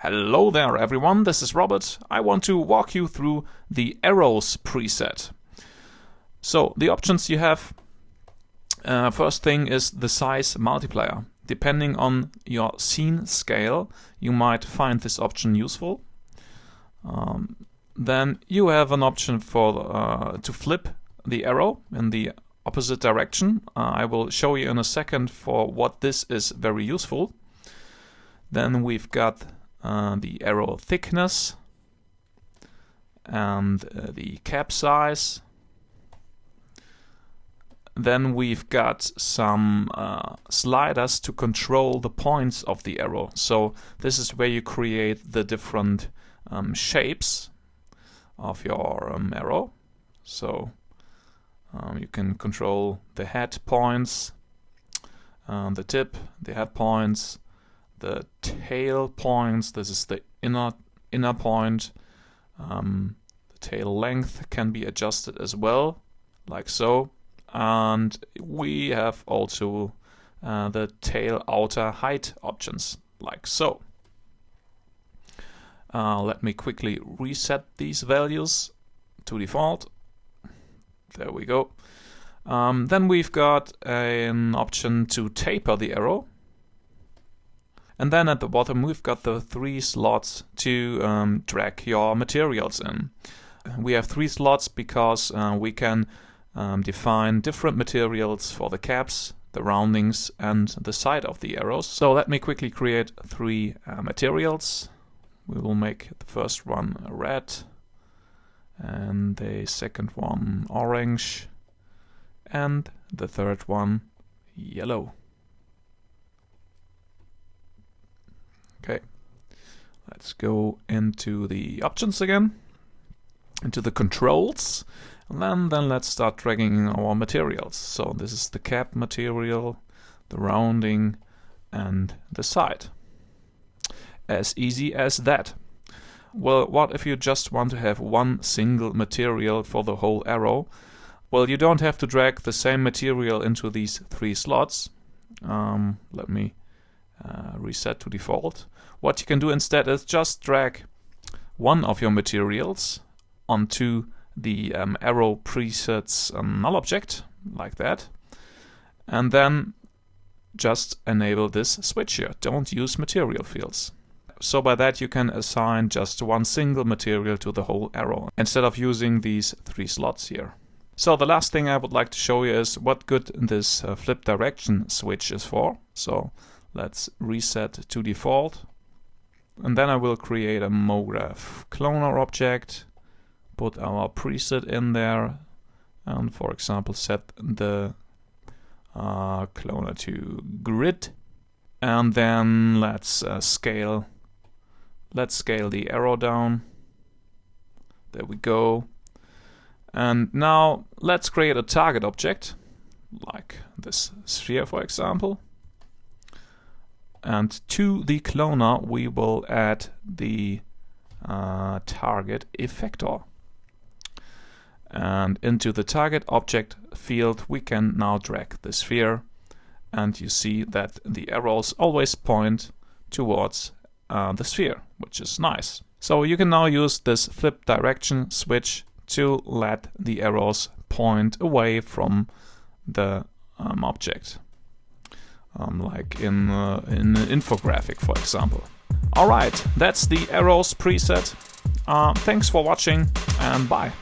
Hello there everyone, this is Robert. I want to walk you through the arrows preset. So the options you have, first thing is the size multiplier. Depending on your scene scale, you might find this option useful. Then you have an option for to flip the arrow in the opposite direction. I will show you in a second for what this is very useful. Then we've got the arrow thickness and the cap size. Then we've got some sliders to control the points of the arrow. So this is where you create the different shapes of your arrow. So you can control the head points, the tip, the head points, the tail points. This is the inner point. The tail length can be adjusted as well, like so. And we have also the tail outer height options, like so. Let me quickly reset these values to default. There we go. Then we've got an option to taper the arrow. And then at the bottom we've got the 3 slots to drag your materials in. We have 3 slots because we can define different materials for the caps, the roundings and the side of the arrows. So let me quickly create 3 materials. We will make the first one red and the second one orange and the third one yellow. Okay, let's go into the options again, into the controls, and then let's start dragging our materials. So this is the cap material, the rounding and the side. As easy as that. Well, what if you just want to have one single material for the whole arrow? Well, you don't have to drag the same material into these 3 slots. Let me reset to default. What you can do instead is just drag one of your materials onto the arrow presets null object, like that, and then just enable this switch here. Don't use material fields. So by that you can assign just one single material to the whole arrow instead of using these 3 slots here. So the last thing I would like to show you is what good this flip direction switch is for. So let's reset to default. And then I will create a MoGraph cloner object, put our preset in there, and for example set the cloner to grid. And then let's scale the arrow down. There we go. And now let's create a target object, like this sphere for example. And to the cloner we will add the target effector. And into the target object field we can now drag the sphere, and you see that the arrows always point towards the sphere, which is nice. So you can now use this flip direction switch to let the arrows point away from the object. Like in an infographic, for example. Alright, that's the arrows preset. Thanks for watching and bye.